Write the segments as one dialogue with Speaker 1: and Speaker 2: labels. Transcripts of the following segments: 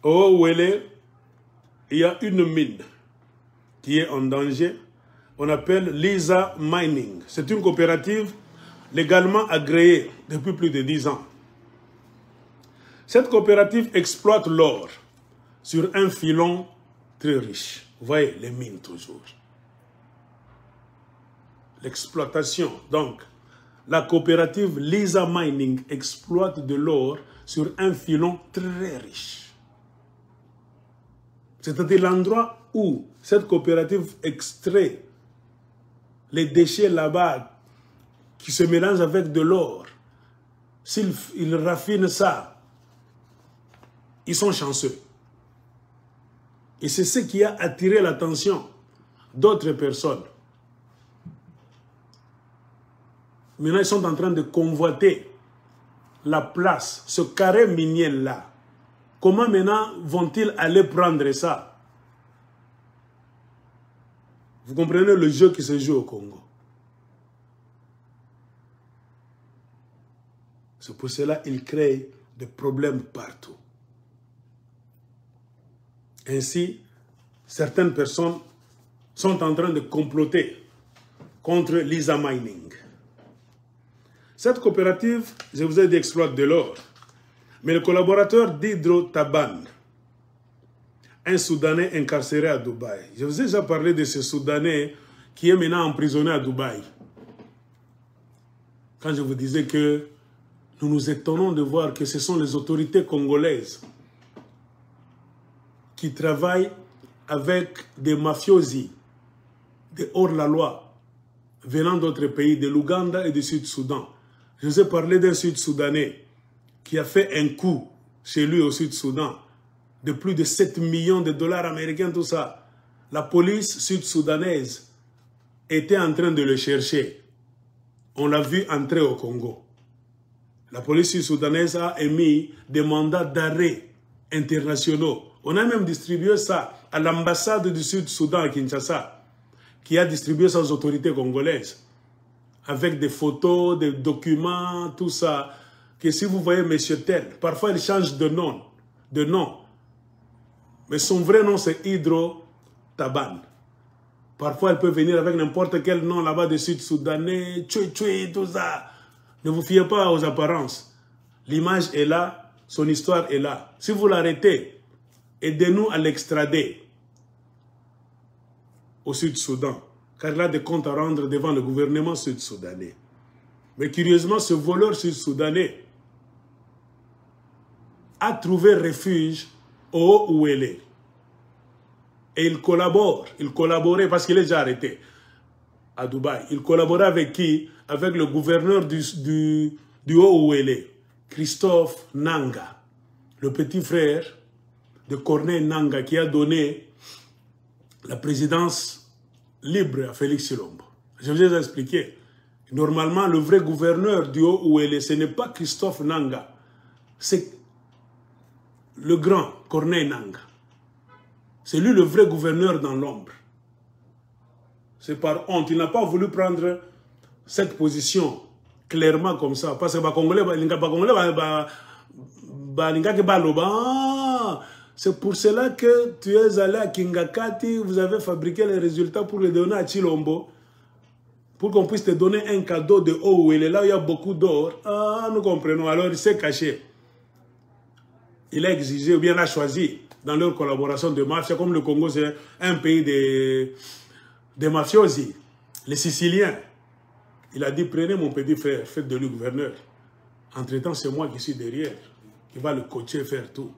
Speaker 1: Au Ouélé, il y a une mine qui est en danger. On appelle Liza Mining. C'est une coopérative légalement agréée depuis plus de 10 ans. Cette coopérative exploite l'or sur un filon très riche. Vous voyez, les mines toujours. L'exploitation, donc, la coopérative Liza Mining exploite de l'or sur un filon très riche. C'est-à-dire l'endroit où cette coopérative extrait les déchets là-bas qui se mélangent avec de l'or. S'ils raffinent ça, ils sont chanceux. Et c'est ce qui a attiré l'attention d'autres personnes. Maintenant, ils sont en train de convoiter la place, ce carré minier-là. Comment maintenant vont-ils aller prendre ça? Vous comprenez le jeu qui se joue au Congo. C'est pour cela qu'ils créent des problèmes partout. Ainsi, certaines personnes sont en train de comploter contre Liza Mining. Cette coopérative, je vous ai dit, exploite de l'or. Mais le collaborateur d'Hydro Taban, un Soudanais incarcéré à Dubaï. Je vous ai déjà parlé de ce Soudanais qui est maintenant emprisonné à Dubaï. Quand je vous disais que nous nous étonnons de voir que ce sont les autorités congolaises qui travaillent avec des mafiosi, des hors-la-loi, venant d'autres pays, de l'Ouganda et du Sud-Soudan. Je vous ai parlé d'un Sud-Soudanais qui a fait un coup chez lui au Sud-Soudan de plus de 7 millions de dollars américains, tout ça. La police sud-soudanaise était en train de le chercher. On l'a vu entrer au Congo. La police sud-soudanaise a émis des mandats d'arrêt internationaux. On a même distribué ça à l'ambassade du Sud-Soudan à Kinshasa, qui a distribué ça aux autorités congolaises, avec des photos, des documents, tout ça, que si vous voyez M. Tel, parfois il change de nom, mais son vrai nom c'est Hydro Taban. Parfois elle peut venir avec n'importe quel nom là-bas de Sud-Soudanais, tchoué, tout ça. Ne vous fiez pas aux apparences. L'image est là, son histoire est là. Si vous l'arrêtez, aidez-nous à l'extrader au Sud-Soudan, car il a des comptes à rendre devant le gouvernement sud-soudanais. Mais curieusement, ce voleur sud-soudanais a trouvé refuge au Ouélé. Et il collaborait parce qu'il est déjà arrêté à Dubaï. Il collaborait avec qui? Avec le gouverneur du Haut-Ouélé, Christophe Nanga, le petit frère de Corneille Nanga qui a donné la présidence libre à Félix Tshilombo. Je vous ai expliqué. Normalement, le vrai gouverneur du Haut-Ouélé, ce n'est pas Christophe Nanga, c'est le grand Corneille Nanga. C'est lui le vrai gouverneur dans l'ombre. C'est par honte. Il n'a pas voulu prendre cette position clairement comme ça. Parce que c'est pour cela que tu es allé à Kingakati, vous avez fabriqué les résultats pour les donner à Tshilombo, pour qu'on puisse te donner un cadeau de haut où il est là où il y a beaucoup d'or. Ah, nous comprenons. Alors il s'est caché. Il a exigé ou bien a choisi dans leur collaboration de mafia, comme le Congo c'est un pays de mafiosi, les Siciliens. Il a dit, prenez mon petit frère, faites de lui gouverneur. Entre-temps, c'est moi qui suis derrière, qui va le coacher, faire tout.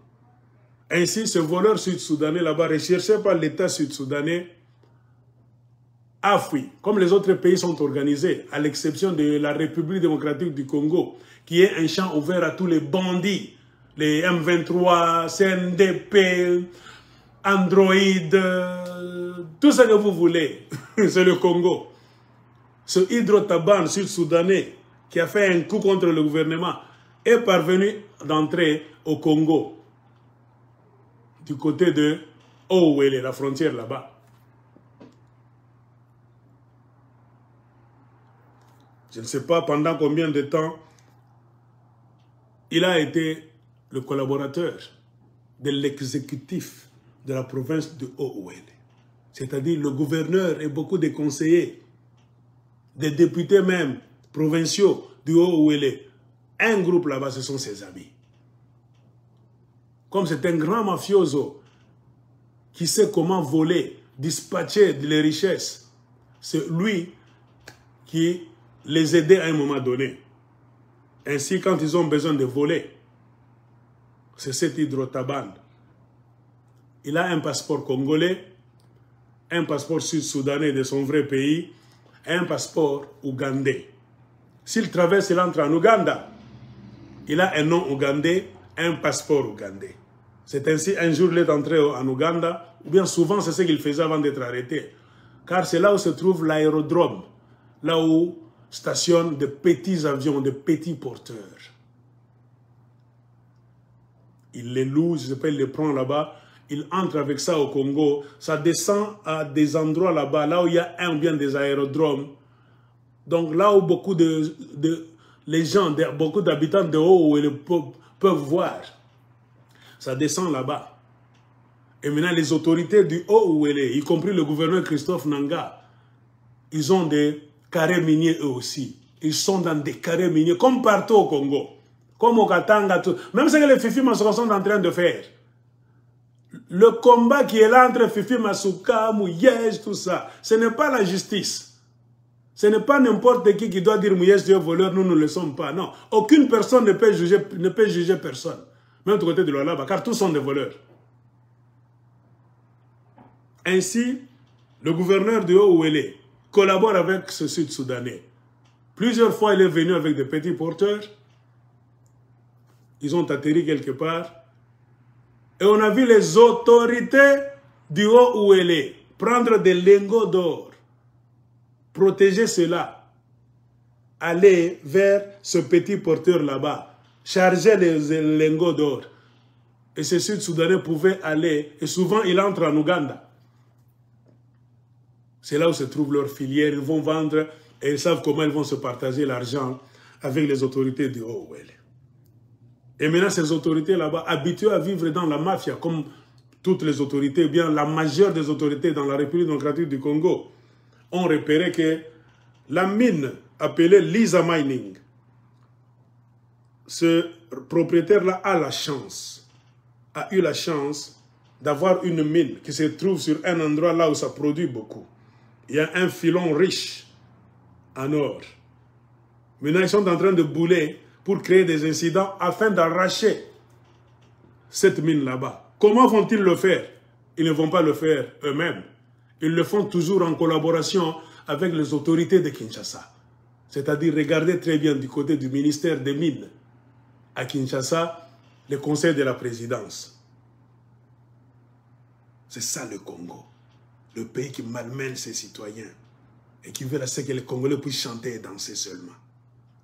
Speaker 1: Ainsi, ce voleur sud-soudanais là-bas, recherché par l'État sud-soudanais, a fui. Comme les autres pays sont organisés, à l'exception de la République démocratique du Congo, qui est un champ ouvert à tous les bandits, les M23, CNDP, Android, tout ce que vous voulez, c'est le Congo. Ce Hydro Taban sud-soudanais qui a fait un coup contre le gouvernement est parvenu d'entrer au Congo, du côté de Ouélé, la frontière là-bas. Je ne sais pas pendant combien de temps il a été le collaborateur de l'exécutif de la province de Haut-Ouélé. C'est-à-dire le gouverneur et beaucoup de conseillers, des députés même provinciaux du Haut-Ouélé. Un groupe là-bas, ce sont ses amis. Comme c'est un grand mafioso qui sait comment voler, dispatcher les richesses, c'est lui qui les aidait à un moment donné. Ainsi, quand ils ont besoin de voler, c'est cet Hydro-Taban. Il a un passeport congolais, un passeport sud-soudanais de son vrai pays, et un passeport ougandais. S'il traverse, il entre en Ouganda. Il a un nom ougandais, un passeport ougandais. C'est ainsi, un jour, il est entré en Ouganda, ou bien souvent, c'est ce qu'il faisait avant d'être arrêté. Car c'est là où se trouve l'aérodrome, là où stationnent de petits avions, de petits porteurs. Il les loue, je sais pas, il les prend là-bas, il entre avec ça au Congo, ça descend à des endroits là-bas, là où il y a un ou bien des aérodromes. Donc là où beaucoup les gens, beaucoup d'habitants de Haut-Ouélé peuvent voir, ça descend là-bas. Et maintenant les autorités du Haut-Ouélé, y compris le gouverneur Christophe Nanga, ils ont des carrés miniers eux aussi. Ils sont dans des carrés miniers, comme partout au Congo. Comme au Katanga, tout. Même ce que les Fifi Masuka sont en train de faire. Le combat qui est là entre Fifi Masuka, Mouyej, tout ça, ce n'est pas la justice. Ce n'est pas n'importe qui doit dire Mouyej, tu es voleur, nous ne le sommes pas. Non, aucune personne ne peut juger personne. Même du côté de l'Olaba, car tous sont des voleurs. Ainsi, le gouverneur de Haut-Ouélé collabore avec ce Sud-Soudanais. Plusieurs fois, il est venu avec des petits porteurs. Ils ont atterri quelque part. Et on a vu les autorités du Haut-Ouélé prendre des lingots d'or, protéger cela, aller vers ce petit porteur là-bas, charger les lingots d'or. Et ces Sud-Soudanais pouvaient aller, et souvent ils entrent en Ouganda. C'est là où se trouve leur filière, ils vont vendre et ils savent comment ils vont se partager l'argent avec les autorités du Haut-Ouélé. Et maintenant, ces autorités là-bas, habituées à vivre dans la mafia, comme toutes les autorités, bien la majeure des autorités dans la République démocratique du Congo, ont repéré que la mine appelée Liza Mining, ce propriétaire-là a eu la chance d'avoir une mine qui se trouve sur un endroit là où ça produit beaucoup. Il y a un filon riche en or. Maintenant, ils sont en train de bouler pour créer des incidents afin d'arracher cette mine là-bas. Comment vont-ils le faire? Ils ne vont pas le faire eux-mêmes. Ils le font toujours en collaboration avec les autorités de Kinshasa. C'est-à-dire, regardez très bien du côté du ministère des Mines. À Kinshasa, le conseil de la présidence. C'est ça le Congo. Le pays qui malmène ses citoyens et qui veut à ce que les Congolais puissent chanter et danser seulement.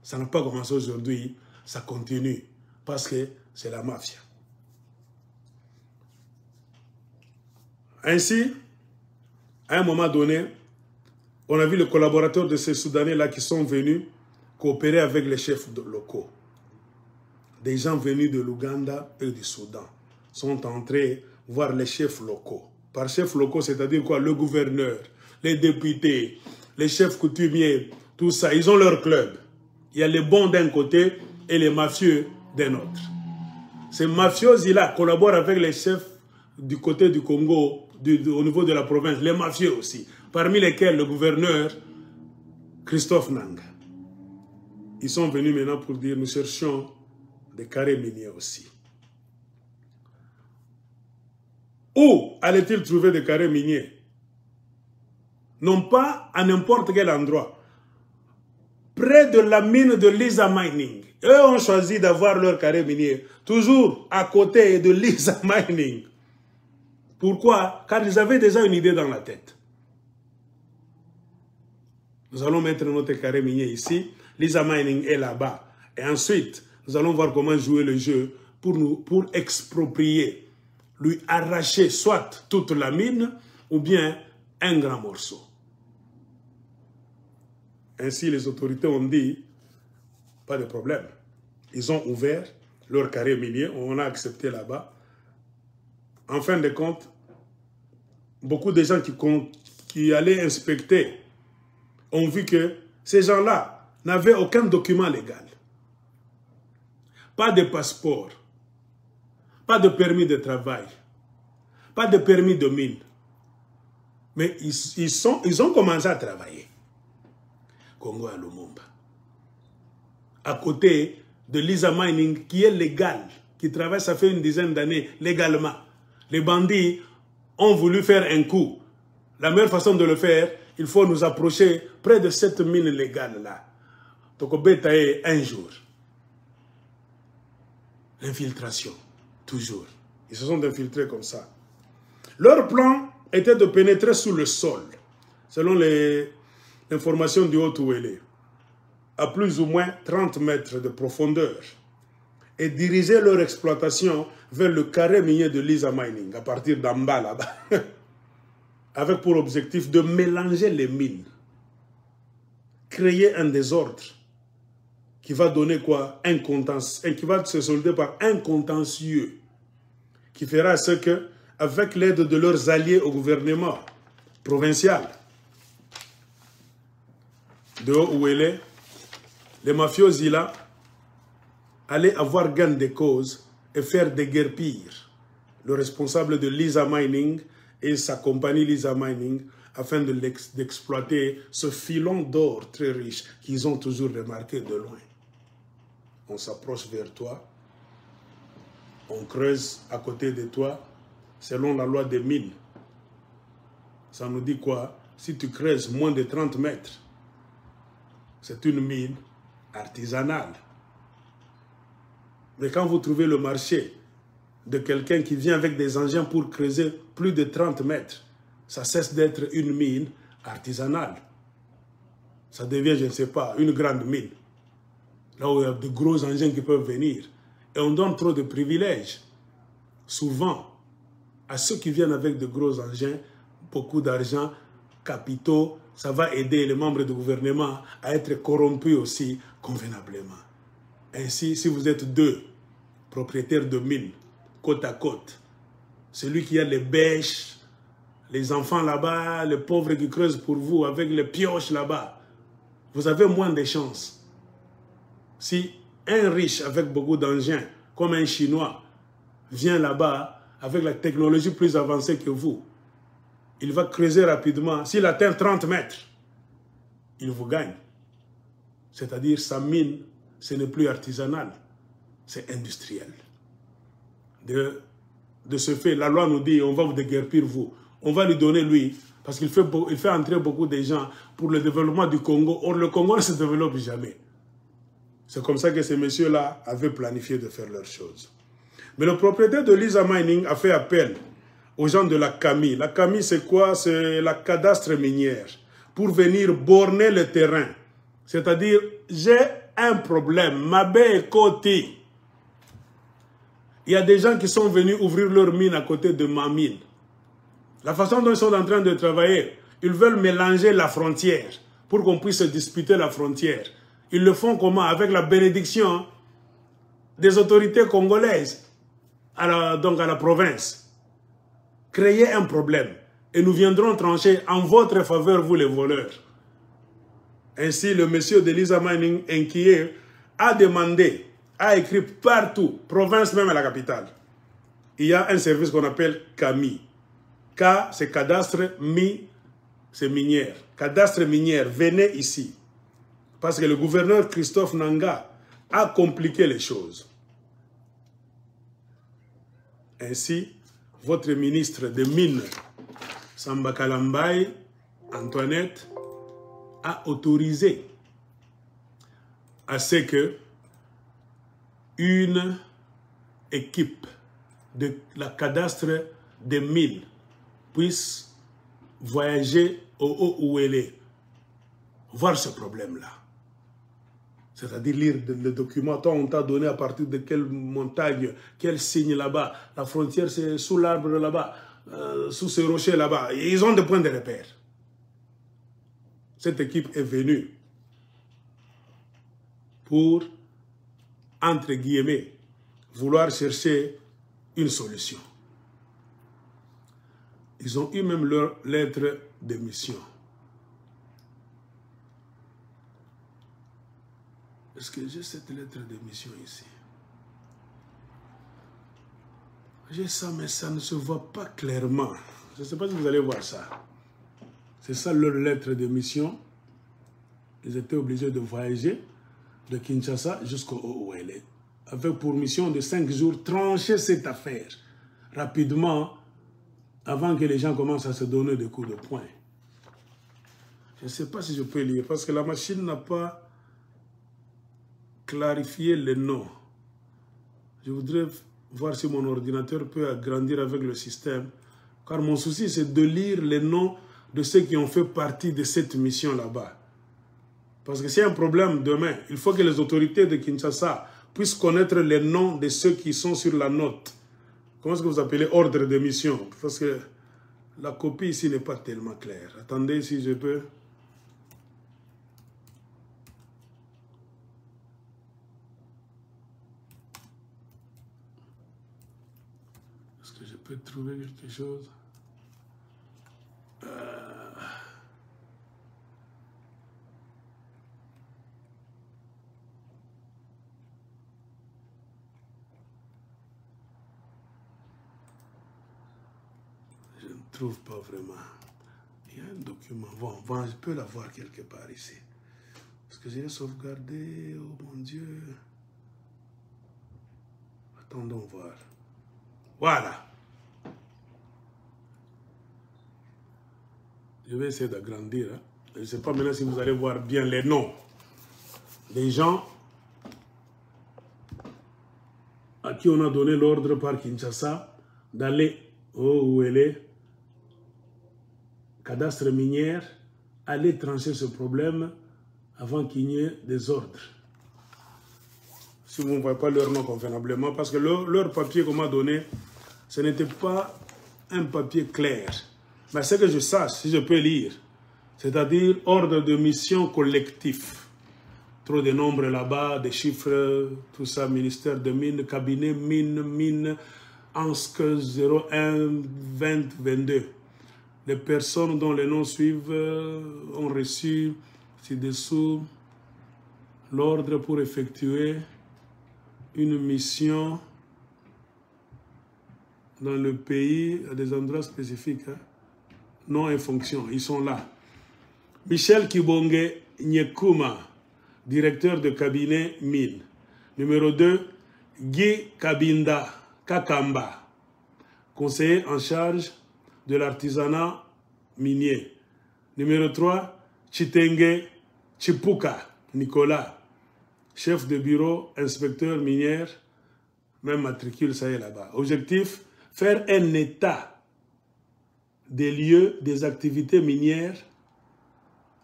Speaker 1: Ça n'a pas commencé aujourd'hui, ça continue, parce que c'est la mafia. Ainsi, à un moment donné, on a vu les collaborateurs de ces Soudanais-là qui sont venus coopérer avec les chefs locaux. Des gens venus de l'Ouganda et du Soudan sont entrés voir les chefs locaux. Par chefs locaux, c'est-à-dire quoi? Le gouverneur, les députés, les chefs coutumiers, tout ça, ils ont leur club. Il y a les bons d'un côté et les mafieux d'un autre. Ces mafiosi-là collaborent avec les chefs du côté du Congo, au niveau de la province, les mafieux aussi, parmi lesquels le gouverneur Christophe Nanga. Ils sont venus maintenant pour dire, nous cherchons des carrés miniers aussi. Où allait-il trouver des carrés miniers? Non pas à n'importe quel endroit. Près de la mine de Liza Mining. Eux ont choisi d'avoir leur carré minier toujours à côté de Liza Mining. Pourquoi? Car ils avaient déjà une idée dans la tête. Nous allons mettre notre carré minier ici. Liza Mining est là-bas. Et ensuite, nous allons voir comment jouer le jeu pour exproprier, lui arracher soit toute la mine ou bien un grand morceau. Ainsi, les autorités ont dit, pas de problème. Ils ont ouvert leur carré minier, on a accepté là-bas. en fin de compte, beaucoup de gens qui allaient inspecter ont vu que ces gens-là n'avaient aucun document légal. Pas de passeport, pas de permis de travail, pas de permis de mine. Mais ils ont commencé à travailler. Congo à Lumumba. À côté de Liza Mining, qui est légal, qui travaille, ça fait une dizaine d'années, légalement. Les bandits ont voulu faire un coup. La meilleure façon de le faire, il faut nous approcher près de cette mine légale-là. Tokobetaye un jour. L'infiltration, toujours. Ils se sont infiltrés comme ça. Leur plan était de pénétrer sous le sol, selon l'information du Haut-Ouélé, à plus ou moins 30 mètres de profondeur, et diriger leur exploitation vers le carré minier de Liza Mining, à partir d'en bas là-bas, avec pour objectif de mélanger les mines, créer un désordre qui va donner quoi? Qui va se solder par un contentieux, qui fera ce que, avec l'aide de leurs alliés au gouvernement provincial de Haut-Ouélé, les mafiosi là allaient avoir gain de cause et faire déguerpir le responsable de Liza Mining et sa compagnie Liza Mining afin d'exploiter ce filon d'or très riche qu'ils ont toujours remarqué de loin. On s'approche vers toi, on creuse à côté de toi, selon la loi des mines. Ça nous dit quoi? Si tu creuses moins de 30 mètres, c'est une mine artisanale. Mais quand vous trouvez le marché de quelqu'un qui vient avec des engins pour creuser plus de 30 mètres, ça cesse d'être une mine artisanale. Ça devient, je ne sais pas, une grande mine. Là où il y a de gros engins qui peuvent venir. Et on donne trop de privilèges. Souvent, à ceux qui viennent avec de gros engins, beaucoup d'argent, capitaux, ça va aider les membres du gouvernement à être corrompus aussi convenablement. Ainsi, si vous êtes deux propriétaires de mines, côte à côte, celui qui a les bêches, les enfants là-bas, les pauvres qui creusent pour vous avec les pioches là-bas, vous avez moins de chances. Si un riche avec beaucoup d'engins, comme un Chinois, vient là-bas avec la technologie plus avancée que vous, il va creuser rapidement. S'il atteint 30 mètres, il vous gagne. C'est-à-dire sa mine, ce n'est plus artisanal, c'est industriel. De ce fait, la loi nous dit, on va vous déguerpir vous. On va lui donner lui, parce qu'il fait entrer beaucoup de gens pour le développement du Congo. Or, le Congo ne se développe jamais. C'est comme ça que ces messieurs-là avaient planifié de faire leurs choses. Mais le propriétaire de Liza Mining a fait appel aux gens de la CAMI. La CAMI, c'est quoi? C'est la cadastre minière. Pour venir borner le terrain. C'est-à-dire, j'ai un problème. Mabé Koti. Il y a des gens qui sont venus ouvrir leur mine à côté de ma mine. La façon dont ils sont en train de travailler, ils veulent mélanger la frontière pour qu'on puisse se disputer la frontière. Ils le font comment? Avec la bénédiction des autorités congolaises, donc à la province. Créez un problème et nous viendrons trancher en votre faveur, vous les voleurs. Ainsi, le monsieur de Liza Mining, inquiet, a demandé, a écrit partout, province même à la capitale. Il y a un service qu'on appelle CAMI. K, c'est cadastre, Mi, c'est minière. Cadastre minière, venez ici. Parce que le gouverneur Christophe Nanga a compliqué les choses. Ainsi, votre ministre des Mines, Samba Kalambaye, Antoinette, a autorisé à ce que une équipe de la cadastre des mines puisse voyager au Haut-Ouélé, voir ce problème-là. C'est-à-dire lire le document, toi on t'a donné à partir de quelle montagne, quel signe là-bas, la frontière c'est sous l'arbre là-bas, sous ce rocher là-bas. Ils ont des points de repère. Cette équipe est venue pour, entre guillemets, vouloir chercher une solution. Ils ont eu même leur lettre de mission. Est-ce que j'ai cette lettre de mission ici? J'ai ça, mais ça ne se voit pas clairement. Je ne sais pas si vous allez voir ça. C'est ça leur lettre de mission. Ils étaient obligés de voyager de Kinshasa jusqu'au OOL, avec pour mission de 5 jours trancher cette affaire rapidement avant que les gens commencent à se donner des coups de poing. Je ne sais pas si je peux lire parce que la machine n'a pas clarifié les noms. Je voudrais voir si mon ordinateur peut agrandir avec le système, car mon souci c'est de lire les noms de ceux qui ont fait partie de cette mission là-bas. Parce que s'il y a un problème demain, il faut que les autorités de Kinshasa puissent connaître les noms de ceux qui sont sur la note. Comment est-ce que vous appelez ordre de mission? Parce que la copie ici n'est pas tellement claire. Attendez si je peux. Est-ce que je peux trouver quelque chose? Je ne trouve pas vraiment. Il y a un document. Bon, je peux l'avoir quelque part ici. Est-ce que j'ai sauvegardé? Oh mon Dieu. Attendons voir. Voilà. Je vais essayer d'agrandir. Hein. Je ne sais pas maintenant si vous allez voir bien les noms des gens à qui on a donné l'ordre par Kinshasa d'aller au OOL, cadastre minière, aller trancher ce problème avant qu'il n'y ait des ordres. Si vous ne voyez pas leur nom convenablement, parce que leur papier qu'on m'a donné, ce n'était pas un papier clair. Mais c'est que je sache, si je peux lire, c'est-à-dire ordre de mission collectif. Trop de nombres là-bas, des chiffres, tout ça, ministère de mines, cabinet mine, ANSC 01 20 22. Les personnes dont les noms suivent ont reçu ci-dessous l'ordre pour effectuer une mission dans le pays à des endroits spécifiques. Hein. Nom et fonction, ils sont là. Michel Kibonge Nyekuma, directeur de cabinet mine. Numéro 2, Guy Kakamba, conseiller en charge de l'artisanat minier. Numéro 3, Chitenge Chipuka Nicolas, chef de bureau, inspecteur minière, même matricule, ça y est là-bas. Objectif, faire un état des lieux des activités minières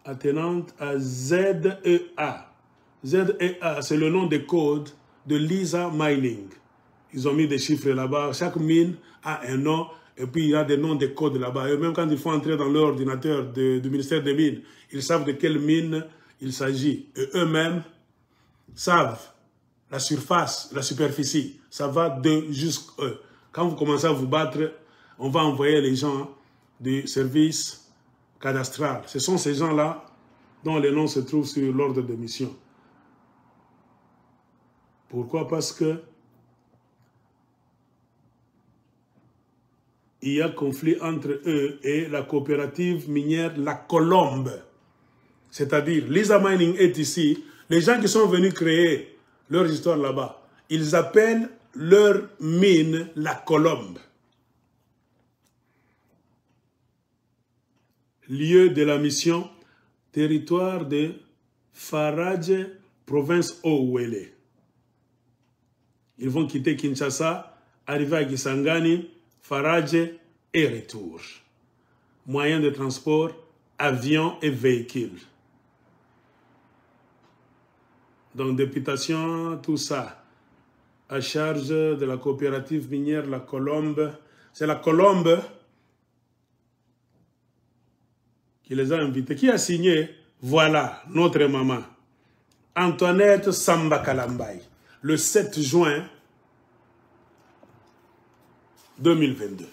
Speaker 1: attenantes à ZEA. ZEA, c'est le nom de code de Lisa Mining. Ils ont mis des chiffres là-bas. Chaque mine a un nom et puis il y a des noms de codes là-bas. Et même quand il faut entrer dans leur ordinateur du ministère des Mines, ils savent de quelle mine il s'agit. Et eux-mêmes savent la surface, la superficie. Ça va de jusqu'à eux. Quand vous commencez à vous battre, on va envoyer les gens du service cadastral. Ce sont ces gens-là dont les noms se trouvent sur l'ordre de mission. Pourquoi? Parce que il y a conflit entre eux et la coopérative minière La Colombe. C'est-à-dire, Lisa Mining est ici. Les gens qui sont venus créer leur histoire là-bas, ils appellent leur mine La Colombe. Lieu de la mission, territoire de Faradje, province Ouélé. Ils vont quitter Kinshasa, arriver à Kisangani, Faradje et retour. Moyens de transport, avions et véhicules. Donc, députation, tout ça, à charge de la coopérative minière La Colombe. C'est La Colombe qui les a invités. Qui a signé? Voilà, notre maman. Antoinette Samba Kalambay, le 7 juin 2022.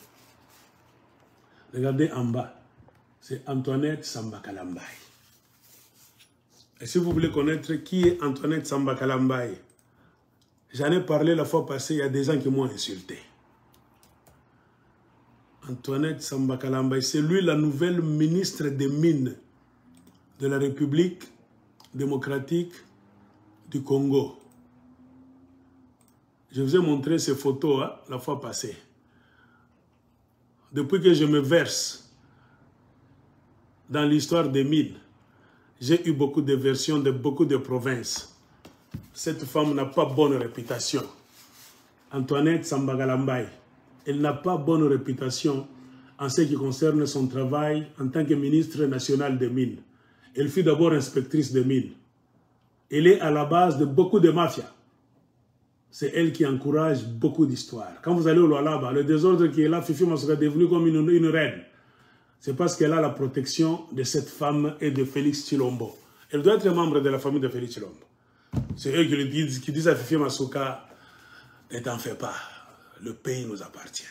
Speaker 1: Regardez en bas. C'est Antoinette Samba Kalambaye. Et si vous voulez connaître qui est Antoinette Samba Kalambaye, j'en ai parlé la fois passée, il y a des gens qui m'ont insulté. Antoinette Samba Kalambaye, c'est lui la nouvelle ministre des Mines de la République démocratique du Congo. Je vous ai montré ces photos la fois passée. Depuis que je me verse dans l'histoire des mines, j'ai eu beaucoup de versions de beaucoup de provinces. Cette femme n'a pas bonne réputation. Antoinette Samba Kalambaye, elle n'a pas bonne réputation en ce qui concerne son travail en tant que ministre nationale des mines. Elle fut d'abord inspectrice des mines. Elle est à la base de beaucoup de mafias. C'est elle qui encourage beaucoup d'histoires. Quand vous allez au Lualaba, le désordre qui est là, Fifi Masuka est devenue comme une reine. C'est parce qu'elle a la protection de cette femme et de Félix Tshilombo. Elle doit être membre de la famille de Félix Tshilombo. C'est eux qui disent à Fifi Masuka, ne t'en fais pas, le pays nous appartient.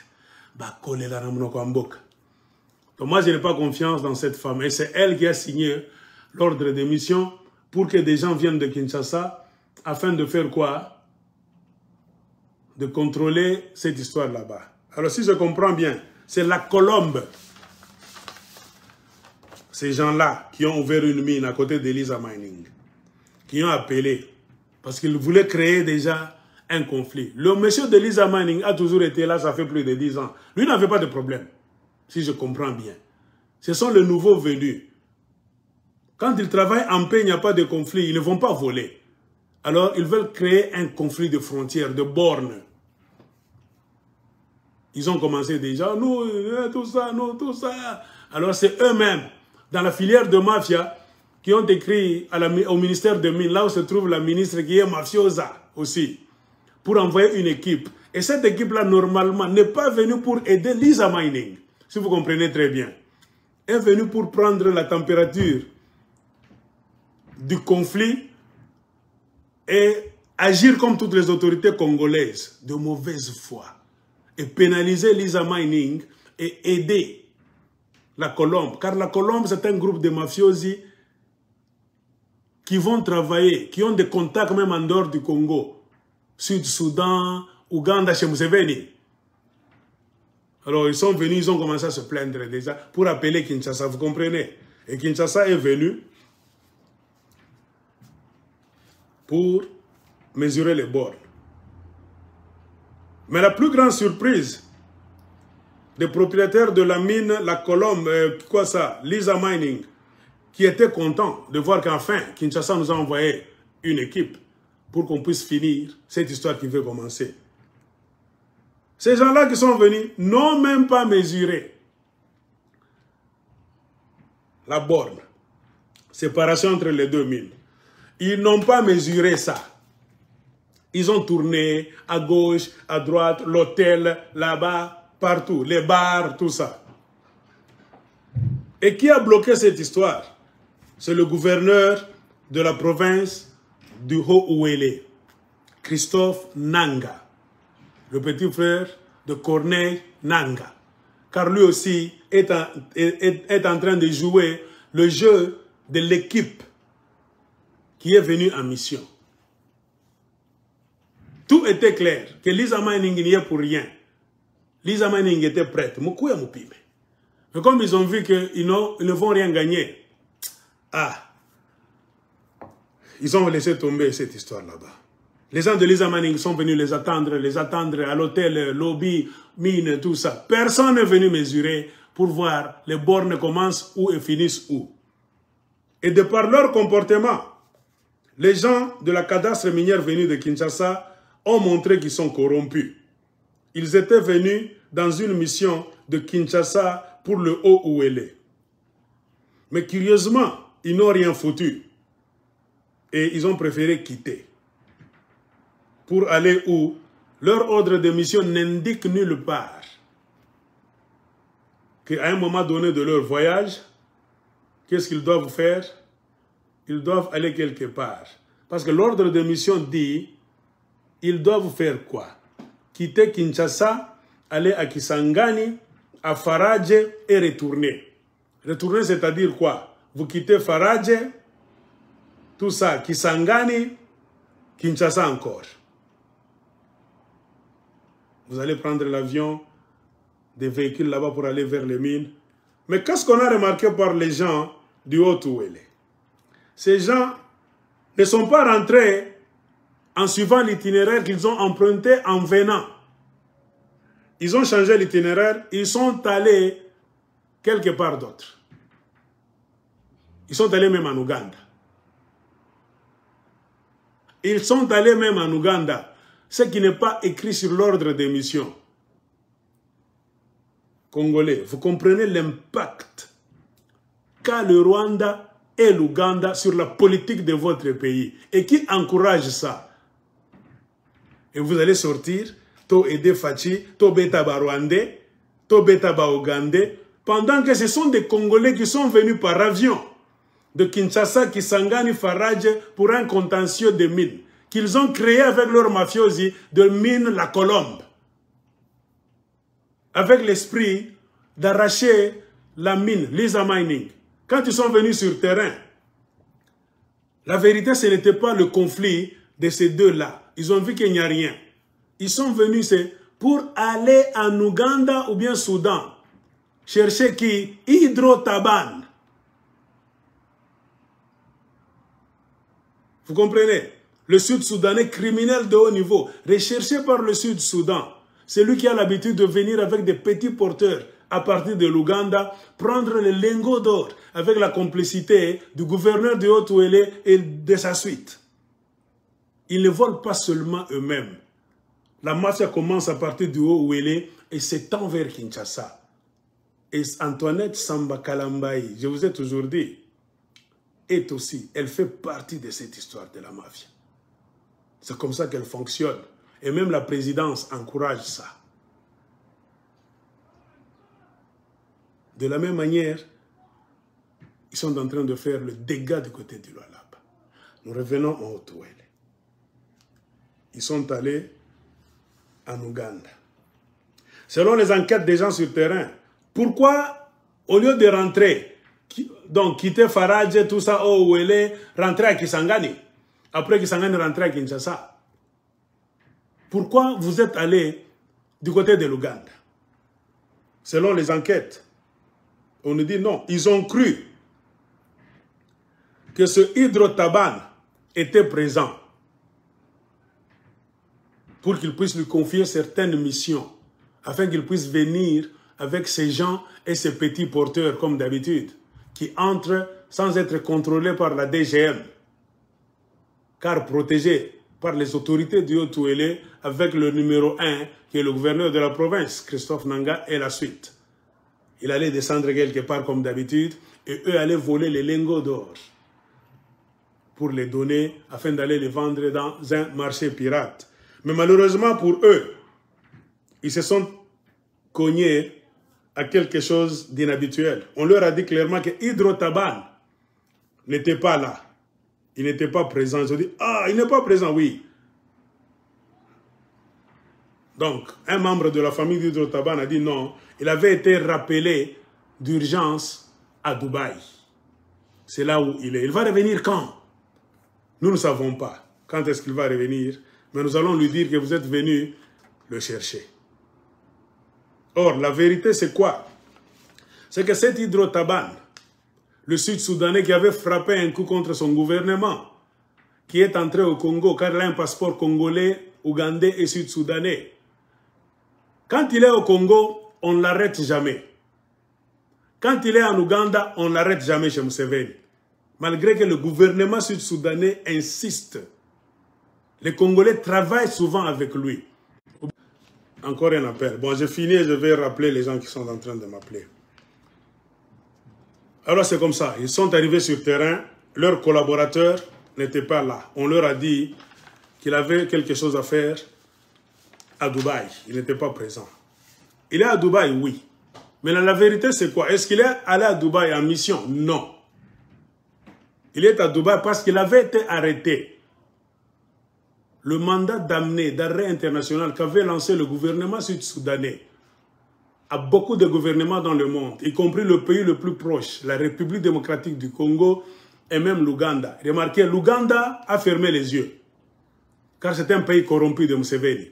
Speaker 1: Donc moi, je n'ai pas confiance dans cette femme. Et c'est elle qui a signé l'ordre de mission pour que des gens viennent de Kinshasa afin de faire quoi? De contrôler cette histoire là-bas. Alors si je comprends bien, c'est la Colombe. Ces gens-là qui ont ouvert une mine à côté d'Elisa Mining, qui ont appelé, parce qu'ils voulaient créer déjà un conflit. Le monsieur d'Elisa Mining a toujours été là, ça fait plus de 10 ans. Lui n'avait pas de problème, si je comprends bien. Ce sont les nouveaux venus. Quand ils travaillent en paix, il n'y a pas de conflit, ils ne vont pas voler. Alors, ils veulent créer un conflit de frontières, de bornes. Ils ont commencé déjà, nous, tout ça, nous, tout ça. Alors, c'est eux-mêmes, dans la filière de mafia, qui ont écrit au ministère de Mines, là où se trouve la ministre qui est mafiosa aussi, pour envoyer une équipe. Et cette équipe-là, normalement, n'est pas venue pour aider Lisa Mining, si vous comprenez très bien. Elle est venue pour prendre la température du conflit et agir comme toutes les autorités congolaises de mauvaise foi et pénaliser Lisa Mining et aider la Colombe. Car la Colombe, c'est un groupe de mafiosi qui vont travailler, qui ont des contacts même en dehors du Congo. Sud-Soudan, Ouganda, chez Museveni. Alors ils sont venus, ils ont commencé à se plaindre déjà pour appeler Kinshasa, vous comprenez? Et Kinshasa est venu pour mesurer les bornes. Mais la plus grande surprise des propriétaires de la mine, la Colombe, Lisa Mining, qui étaient contents de voir qu'enfin, Kinshasa nous a envoyé une équipe pour qu'on puisse finir cette histoire qui veut commencer. Ces gens-là qui sont venus n'ont même pas mesuré la borne, séparation entre les deux mines. Ils n'ont pas mesuré ça. Ils ont tourné à gauche, à droite, l'hôtel, là-bas, partout, les bars, tout ça. Et qui a bloqué cette histoire? C'est le gouverneur de la province du Haut-Ouélé, Christophe Nanga, le petit frère de Corneille Nanga. Car lui aussi est en train de jouer le jeu de l'équipe qui est venue en mission. Tout était clair, que Lisa Mining n'y est pour rien. Lisa Mining était prête. Mais comme ils ont vu qu'ils ne vont rien gagner, ils ont laissé tomber cette histoire là-bas. Les gens de Lisa Mining sont venus les attendre à l'hôtel, lobby, mine, tout ça. Personne n'est venu mesurer pour voir les bornes commencent où et finissent où. Et de par leur comportement, les gens de la cadastre minière venus de Kinshasa ont montré qu'ils sont corrompus. Ils étaient venus dans une mission de Kinshasa pour le Haut-Ouélé. Mais curieusement, ils n'ont rien foutu. Et ils ont préféré quitter. Pour aller où? Leur ordre de mission n'indique nulle part qu'à un moment donné de leur voyage, qu'est-ce qu'ils doivent faire? Ils doivent aller quelque part. Parce que l'ordre de mission dit, ils doivent faire quoi? Quitter Kinshasa, aller à Kisangani à Faradje et retourner. Retourner, c'est-à-dire quoi? Vous quittez Faradje, tout ça, Kisangani, Kinshasa encore. Vous allez prendre l'avion, des véhicules là-bas pour aller vers les mines. Mais qu'est-ce qu'on a remarqué par les gens du Haut-Ouélé? Ces gens ne sont pas rentrés en suivant l'itinéraire qu'ils ont emprunté en venant. Ils ont changé l'itinéraire, ils sont allés quelque part d'autre. Ils sont allés même en Ouganda. Ils sont allés même en Ouganda, ce qui n'est pas écrit sur l'ordre des missions. Congolais, vous comprenez l'impact qu'a le Rwanda et l'Ouganda sur la politique de votre pays et qui encourage ça. Et vous allez sortir, to aider Fachi, to beta ba Rwandais, to beta ba Ougandais, pendant que ce sont des Congolais qui sont venus par avion de Kinshasa, Kisangani, Faradje pour un contentieux de mines qu'ils ont créé avec leurs mafiosi de mine La Colombe. Avec l'esprit d'arracher la mine, Lisa Mining. Quand ils sont venus sur terrain, la vérité, ce n'était pas le conflit de ces deux-là. Ils ont vu qu'il n'y a rien. Ils sont venus pour aller en Ouganda ou bien Soudan. Chercher qui? Hydro-Taban. Vous comprenez? Le Sud-Soudanais criminel de haut niveau, recherché par le Sud-Soudan. C'est lui qui a l'habitude de venir avec des petits porteurs à partir de l'Ouganda, prendre les lingots d'or avec la complicité du gouverneur de Haut-Ouélé et de sa suite. Ils ne volent pas seulement eux-mêmes. La mafia commence à partir du Haut-Ouélé et s'étend vers Kinshasa. Et Antoinette Samba Kalambayi, je vous ai toujours dit, est aussi, elle fait partie de cette histoire de la mafia. C'est comme ça qu'elle fonctionne. Et même la présidence encourage ça. De la même manière, ils sont en train de faire le dégât du côté du Lualaba. Nous revenons au Haut-Ouélé. Ils sont allés en Ouganda. Selon les enquêtes des gens sur terrain, pourquoi, au lieu de rentrer, donc quitter Faradje, tout ça, Haut-Ouélé, rentrer à Kisangani, après Kisangani rentrer à Kinshasa, pourquoi vous êtes allé du côté de l'Ouganda? Selon les enquêtes, on nous dit non. Ils ont cru que ce Hydro-Taban était présent pour qu'il puisse lui confier certaines missions, afin qu'il puisse venir avec ces gens et ces petits porteurs, comme d'habitude, qui entrent sans être contrôlés par la DGM, car protégés par les autorités du Haut-Ouélé avec le numéro 1, qui est le gouverneur de la province, Christophe Nanga, et la suite. Il allait descendre quelque part comme d'habitude, et eux allaient voler les lingots d'or pour les donner, afin d'aller les vendre dans un marché pirate. Mais malheureusement pour eux, ils se sont cognés à quelque chose d'inhabituel. On leur a dit clairement que Hydro-Taban n'était pas là. Il n'était pas présent. Ils ont dit, ah, il n'est pas présent, oui. Donc, un membre de la famille d'Hydro-Taban a dit non. Il avait été rappelé d'urgence à Dubaï. C'est là où il est. Il va revenir quand? Nous ne savons pas quand est-ce qu'il va revenir. Mais nous allons lui dire que vous êtes venu le chercher. Or, la vérité, c'est quoi? C'est que cet Hydro-Taban, le Sud-Soudanais qui avait frappé un coup contre son gouvernement, qui est entré au Congo car il a un passeport congolais, ougandais et sud-soudanais. Quand il est au Congo, on ne l'arrête jamais. Quand il est en Ouganda, on ne l'arrête jamais chez Museveni. Malgré que le gouvernement sud-soudanais insiste. Les Congolais travaillent souvent avec lui. Encore un appel. Bon, j'ai fini et je vais rappeler les gens qui sont en train de m'appeler. Alors c'est comme ça. Ils sont arrivés sur terrain. Leurs collaborateurs n'étaient pas là. On leur a dit qu'il avait quelque chose à faire à Dubaï. Il n'était pas présent. Il est à Dubaï, oui. Mais la vérité, c'est quoi? Est-ce qu'il est allé à Dubaï en mission? Non. Il est à Dubaï parce qu'il avait été arrêté. Le mandat d'arrêt international qu'avait lancé le gouvernement sud-soudanais à beaucoup de gouvernements dans le monde, y compris le pays le plus proche, la République démocratique du Congo et même l'Ouganda. Remarquez, l'Ouganda a fermé les yeux, car c'est un pays corrompu de Museveni.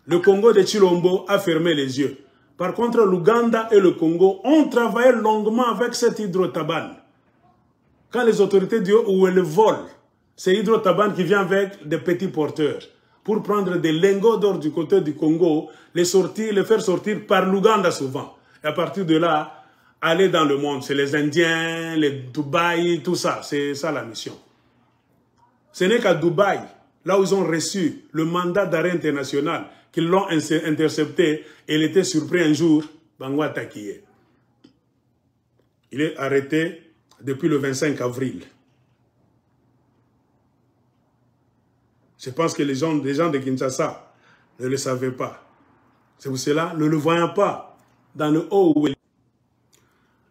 Speaker 1: Le Congo de Chilombo a fermé les yeux. Par contre, l'Ouganda et le Congo ont travaillé longuement avec cette hydrotabane. Quand les autorités disent où elle vole, c'est hydrotabane qui vient avec des petits porteurs pour prendre des lingots d'or du côté du Congo, les faire sortir par l'Ouganda souvent. Et à partir de là, aller dans le monde. C'est les Indiens, les Dubaï, tout ça. C'est ça la mission. Ce n'est qu'à Dubaï, là où ils ont reçu le mandat d'arrêt international, qu'ils l'ont intercepté, et il était surpris un jour, Bangwa Takiye. Il est arrêté depuis le 25 avril. Je pense que les gens de Kinshasa ne le savaient pas. C'est pour cela, ne le voyant pas dans le haut où et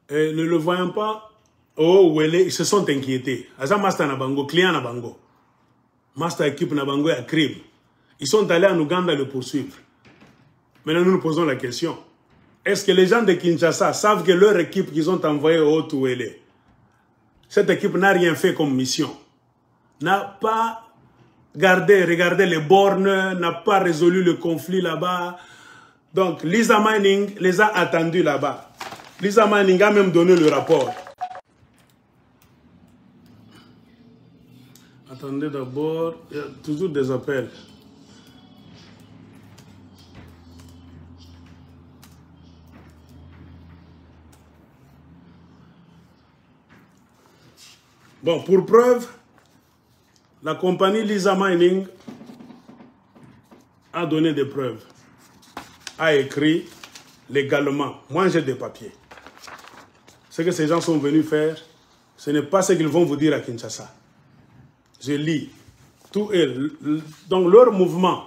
Speaker 1: ne le voyant pas au haut où ils se sont inquiétés. Asa Master Nabango, client Nabango, Master équipe Nabango et crime. Ils sont allés en Ouganda le poursuivre. Maintenant, nous nous posons la question. Est-ce que les gens de Kinshasa savent que leur équipe qu'ils ont envoyée au haut où elle est, cette équipe n'a rien fait comme mission, n'a pas regardé les bornes, n'a pas résolu le conflit là-bas. Donc, Lisa Mining les a attendus là-bas. Lisa Mining a même donné le rapport. Attendez d'abord, il y a toujours des appels. Bon, pour preuve, la compagnie Lisa Mining a donné des preuves, a écrit légalement. Moi, j'ai des papiers. Ce que ces gens sont venus faire, ce n'est pas ce qu'ils vont vous dire à Kinshasa. Je lis. Tout est, donc leur mouvement,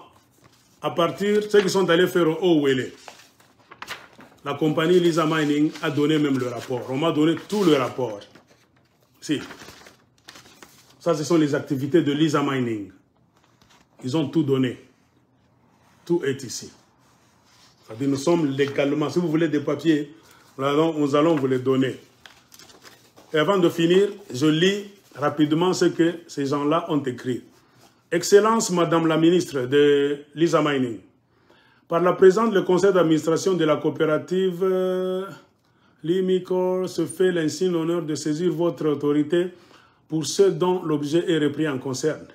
Speaker 1: à partir de ce qu'ils sont allés faire au Ouélé, la compagnie Lisa Mining a donné même le rapport. On m'a donné tout le rapport. Si. Ça, ce sont les activités de Lisa Mining. Ils ont tout donné. Tout est ici. C'est-à-dire, nous sommes légalement, si vous voulez des papiers, nous allons vous les donner. Et avant de finir, je lis rapidement ce que ces gens-là ont écrit. Excellence, Madame la ministre de Lisa Mining, par la présente, le conseil d'administration de la coopérative Limicor se fait l'insigne honneur de saisir votre autorité pour ce dont l'objet est repris en concerne.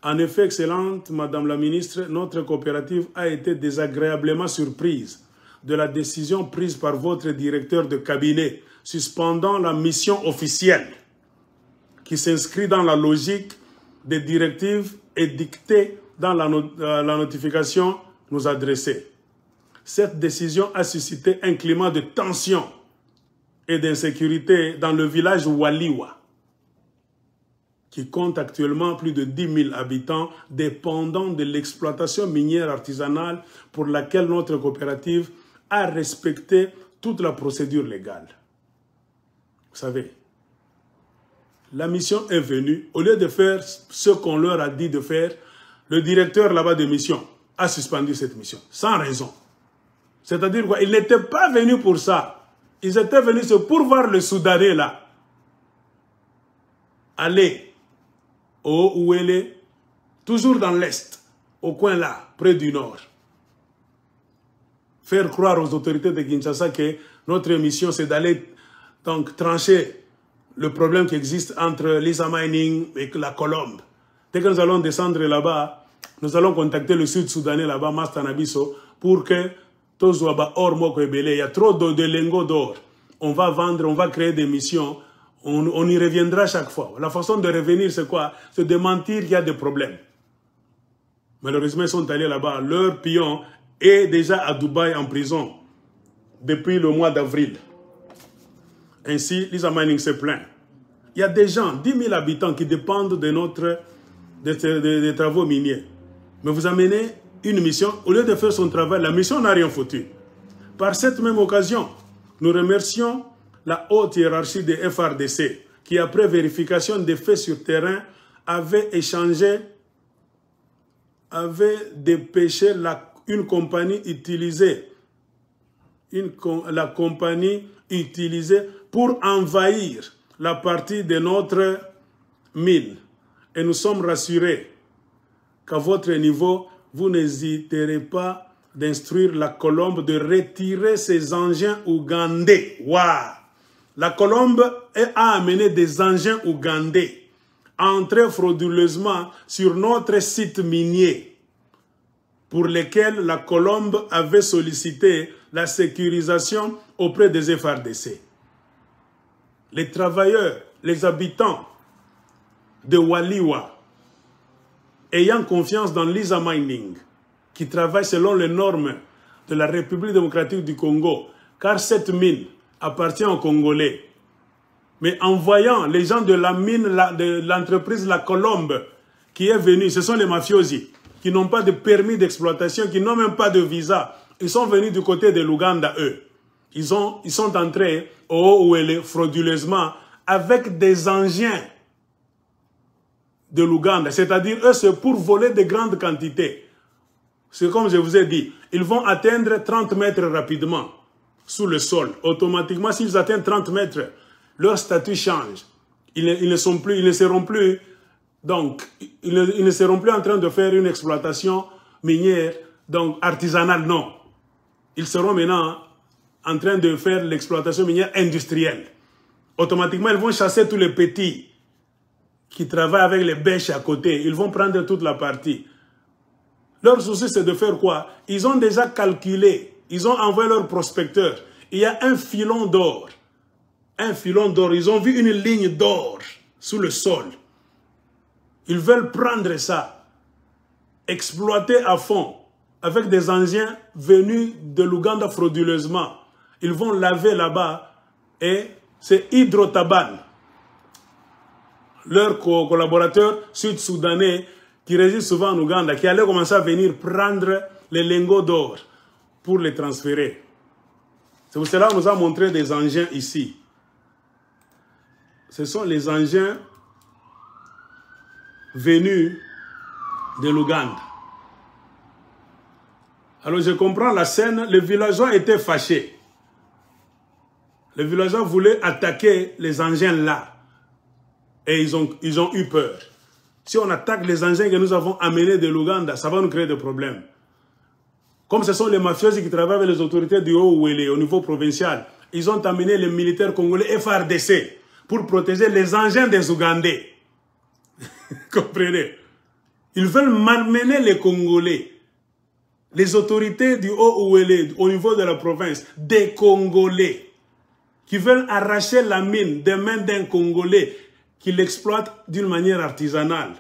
Speaker 1: En effet, excellente Madame la ministre, notre coopérative a été désagréablement surprise de la décision prise par votre directeur de cabinet suspendant la mission officielle qui s'inscrit dans la logique des directives édictées dans la notification nous adressée. Cette décision a suscité un climat de tension et d'insécurité dans le village Waliwa, qui compte actuellement plus de 10 000 habitants dépendant de l'exploitation minière artisanale pour laquelle notre coopérative a respecté toute la procédure légale. Vous savez, la mission est venue, au lieu de faire ce qu'on leur a dit de faire, le directeur là-bas de mission a suspendu cette mission, sans raison. C'est-à-dire quoi? Ils n'étaient pas venus pour ça. Ils étaient venus pour voir le Soudanais là. Aller au Ouélé, toujours dans l'Est, au coin là, près du Nord. Faire croire aux autorités de Kinshasa que notre mission, c'est d'aller donc trancher le problème qui existe entre Lisa Mining et la Colombe. Dès que nous allons descendre là-bas, nous allons contacter le Sud-Soudanais là-bas, Mastanabiso, pour que Tozuaba or Moko Ebele, il y a trop de lingots d'or. On va vendre, on va créer des missions. On y reviendra chaque fois. La façon de revenir, c'est quoi? C'est de mentir qu'il y a des problèmes. Malheureusement, ils sont allés là-bas. Leur pion est déjà à Dubaï en prison depuis le mois d'avril. Ainsi, Lisa Mining se plaint. Il y a des gens, 10 000 habitants qui dépendent des travaux miniers. Mais vous amenez une mission, au lieu de faire son travail, la mission n'a rien foutu. Par cette même occasion, nous remercions la haute hiérarchie des FRDC, qui après vérification des faits sur terrain, avait dépêché une compagnie utilisée la compagnie utilisée pour envahir la partie de notre mine. Et nous sommes rassurés qu'à votre niveau, vous n'hésiterez pas d'instruire la Colombe de retirer ses engins ougandais. Waouh! La Colombe a amené des engins ougandais entrés frauduleusement sur notre site minier pour lesquels la Colombe avait sollicité la sécurisation auprès des FARDC. Les travailleurs, les habitants de Waliwa, ayant confiance dans Liza Mining, qui travaille selon les normes de la République démocratique du Congo, car cette mine appartient aux Congolais. Mais en voyant les gens de la mine, de l'entreprise La Colombe, qui est venue, ce sont les mafiosi, qui n'ont pas de permis d'exploitation, qui n'ont même pas de visa. Ils sont venus du côté de l'Ouganda, eux. Ils sont entrés au Ouele frauduleusement avec des engins de l'Ouganda. C'est-à-dire, eux, c'est pour voler de grandes quantités. C'est comme je vous ai dit, ils vont atteindre 30 mètres rapidement sous le sol. Automatiquement, s'ils atteignent 30 mètres, leur statut change. Ils ne seront plus en train de faire une exploitation minière, donc artisanale, non. Ils seront maintenant en train de faire l'exploitation minière industrielle. Automatiquement, ils vont chasser tous les petits qui travaillent avec les bêches à côté. Ils vont prendre toute la partie. Leur souci, c'est de faire quoi? Ils ont déjà calculé, ils ont envoyé leur prospecteur. Il y a un filon d'or. Un filon d'or. Ils ont vu une ligne d'or sous le sol. Ils veulent prendre ça, exploiter à fond, avec des engins venus de l'Ouganda frauduleusement. Ils vont laver là-bas et c'est Hydrotaban, leur collaborateur sud-soudanais qui réside souvent en Ouganda, qui allait commencer à venir prendre les lingots d'or pour les transférer. C'est pour cela qu'on nous a montré des engins ici. Ce sont les engins venus de l'Ouganda. Alors je comprends la scène, les villageois étaient fâchés. Les villageois voulaient attaquer les engins là. Et ils ont eu peur. Si on attaque les engins que nous avons amenés de l'Ouganda, ça va nous créer des problèmes. Comme ce sont les mafieux qui travaillent avec les autorités du Haut-Ouélé au niveau provincial, ils ont amené les militaires congolais FARDC pour protéger les engins des Ougandais. Comprenez? Ils veulent malmener les Congolais. Les autorités du Haut-Ouélé au niveau de la province, des Congolais, qui veulent arracher la mine des mains d'un Congolais qui l'exploite d'une manière artisanale.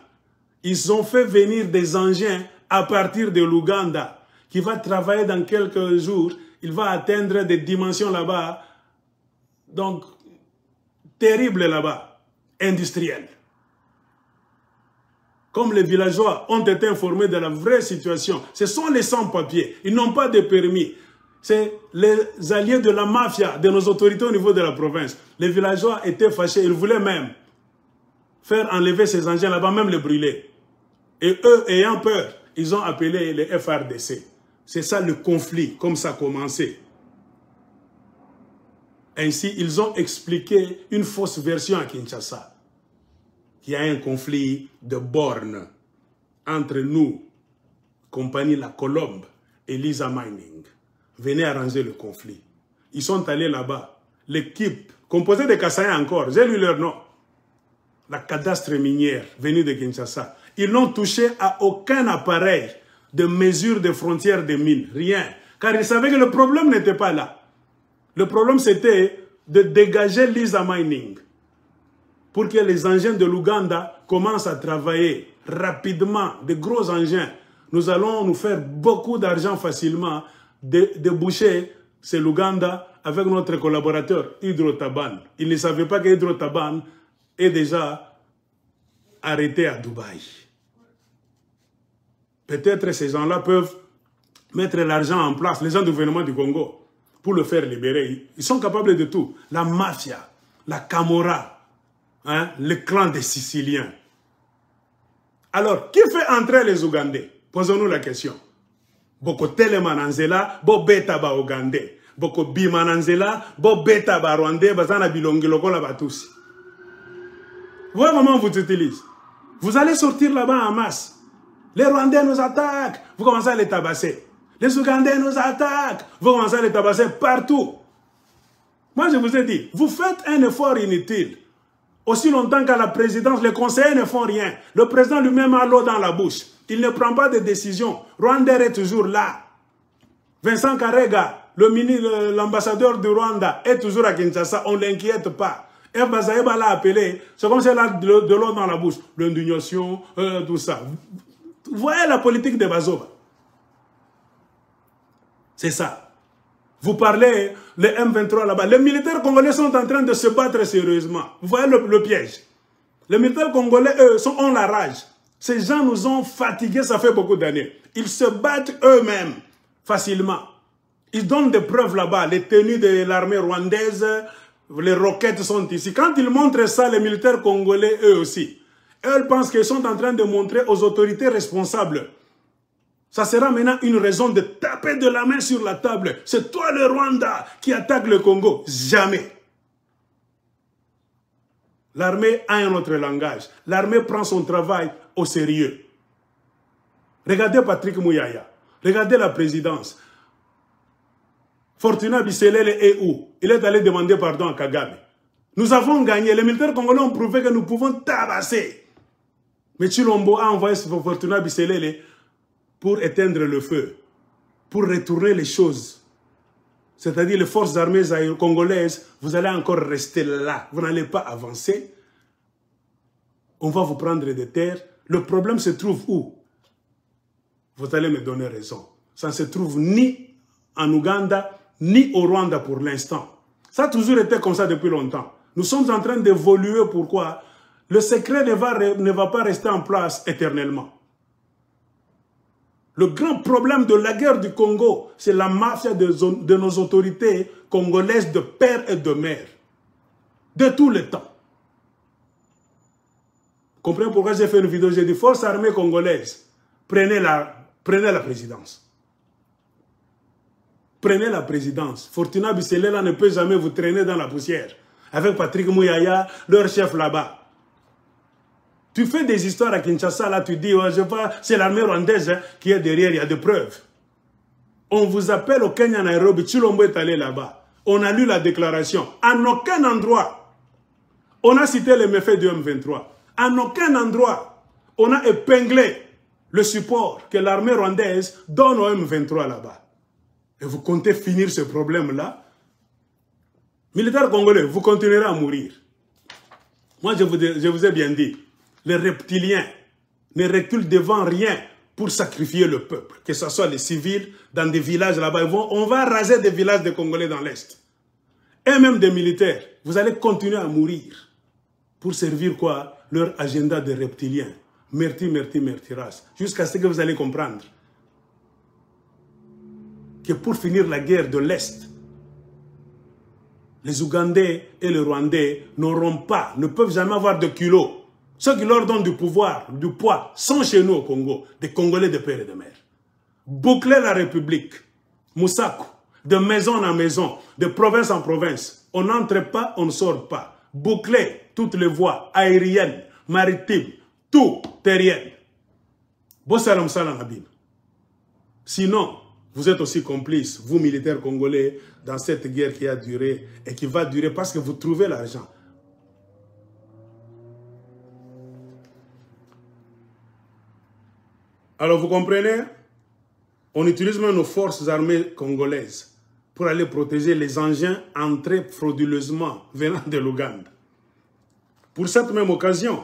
Speaker 1: Ils ont fait venir des engins à partir de l'Ouganda, qui va travailler dans quelques jours. Il va atteindre des dimensions là-bas, donc terribles là-bas, industrielles. Comme les villageois ont été informés de la vraie situation, ce sont les sans-papiers, ils n'ont pas de permis. C'est les alliés de la mafia, de nos autorités au niveau de la province. Les villageois étaient fâchés, ils voulaient même faire enlever ces engins là-bas, même les brûler. Et eux, ayant peur, ils ont appelé les FARDC. C'est ça le conflit, comme ça a commencé. Ainsi, ils ont expliqué une fausse version à Kinshasa. Il y a un conflit de bornes entre nous, compagnie La Colombe et Liza Mining. Venez arranger le conflit. Ils sont allés là-bas. L'équipe, composée de Kassaïens encore, j'ai lu leur nom. La cadastre minière venue de Kinshasa. Ils n'ont touché à aucun appareil de mesure de frontières des mines. Rien. Car ils savaient que le problème n'était pas là. Le problème, c'était de dégager Liza Mining pour que les engins de l'Ouganda commencent à travailler rapidement, de gros engins. Nous allons nous faire beaucoup d'argent facilement, déboucher c'est l'Ouganda avec notre collaborateur Hydrotaban. Ils ne savaient pas que Hydrotaban est déjà arrêté à Dubaï. Peut-être ces gens-là peuvent mettre l'argent en place, les gens du gouvernement du Congo, pour le faire libérer. Ils sont capables de tout. La mafia, la Camorra, hein, le clan des Siciliens. Alors, qui fait entrer les Ougandais? Posons-nous la question. Boko Telemananzela, Bo Beta Ba Ougandais. boko bimananzela, bo beta ba Rwandais, bazana bilongi lokola ba tous. Voilà comment vous utilisez. Vous allez sortir là-bas en masse. Les Rwandais nous attaquent, vous commencez à les tabasser. Les Ougandais nous attaquent, vous commencez à les tabasser partout. Moi je vous ai dit, vous faites un effort inutile. Aussi longtemps qu'à la présidence, les conseillers ne font rien. Le président lui-même a l'eau dans la bouche. Il ne prend pas de décision. Rwanda est toujours là. Vincent Karega, l'ambassadeur du Rwanda, est toujours à Kinshasa. On ne l'inquiète pas. F. Bazaïba l'a appelé. C'est comme si elle a de l'eau dans la bouche. L'indignation, tout ça. Vous voyez la politique de Bazoba. C'est ça. Vous parlez, les M23 là-bas. Les militaires congolais sont en train de se battre sérieusement. Vous voyez le piège. Les militaires congolais, eux, ont la rage. Ces gens nous ont fatigués, ça fait beaucoup d'années. Ils se battent eux-mêmes, facilement. Ils donnent des preuves là-bas. Les tenues de l'armée rwandaise, les roquettes sont ici. Quand ils montrent ça, les militaires congolais, eux aussi, eux pensent qu'ils sont en train de montrer aux autorités responsables. Ça sera maintenant une raison de taper de la main sur la table. C'est toi le Rwanda qui attaque le Congo. Jamais. L'armée a un autre langage. L'armée prend son travail au sérieux. Regardez Patrick Mouyaya. Regardez la présidence. Fortuna Bisselele est où? Il est allé demander pardon à Kagame. Nous avons gagné. Les militaires congolais ont prouvé que nous pouvons tabasser. Mais Chilombo a envoyé Fortuna Bisselele pour éteindre le feu, pour retourner les choses. C'est-à-dire les forces armées congolaises, vous allez encore rester là. Vous n'allez pas avancer. On va vous prendre des terres. Le problème se trouve où? Vous allez me donner raison. Ça ne se trouve ni en Ouganda, ni au Rwanda pour l'instant. Ça a toujours été comme ça depuis longtemps. Nous sommes en train d'évoluer. Pourquoi? Le secret ne va pas rester en place éternellement. Le grand problème de la guerre du Congo, c'est la mafia de nos autorités congolaises de père et de mère. De tout le temps. Vous comprenez pourquoi j'ai fait une vidéo? J'ai dit, force armée congolaise, prenez la présidence. Prenez la présidence. Fortuna Bisselela ne peut jamais vous traîner dans la poussière. Avec Patrick Mouyaya, leur chef là-bas. Tu fais des histoires à Kinshasa, là, tu dis, oh, c'est l'armée rwandaise qui est derrière, il y a des preuves. On vous appelle au Kenya, Nairobi, Chilombo est allé là-bas. On a lu la déclaration. En aucun endroit, on a cité les méfaits du M23. En aucun endroit, on a épinglé le support que l'armée rwandaise donne au M23 là-bas. Et vous comptez finir ce problème-là? Militaires congolais, vous continuerez à mourir. Moi, je vous ai bien dit. Les reptiliens ne reculent devant rien pour sacrifier le peuple, que ce soit les civils dans des villages là-bas. On va raser des villages de Congolais dans l'Est. Et même des militaires. Vous allez continuer à mourir pour servir quoi? Leur agenda de reptiliens. Mertiras. Jusqu'à ce que vous allez comprendre que pour finir la guerre de l'Est, les Ougandais et les Rwandais n'auront pas, ne peuvent jamais avoir de culot. Ceux qui leur donnent du pouvoir, du poids, sont chez nous au Congo, des Congolais de père et de mère. Boucler la République, Moussakou, de maison en maison, de province en province. On n'entre pas, on ne sort pas. Boucler toutes les voies aériennes, maritimes, tout terrienne. Bossalam salam abim. Sinon, vous êtes aussi complices, vous militaires congolais, dans cette guerre qui a duré et qui va durer parce que vous trouvez l'argent. Alors vous comprenez, on utilise même nos forces armées congolaises pour aller protéger les engins entrés frauduleusement venant de l'Ouganda. Par cette même occasion,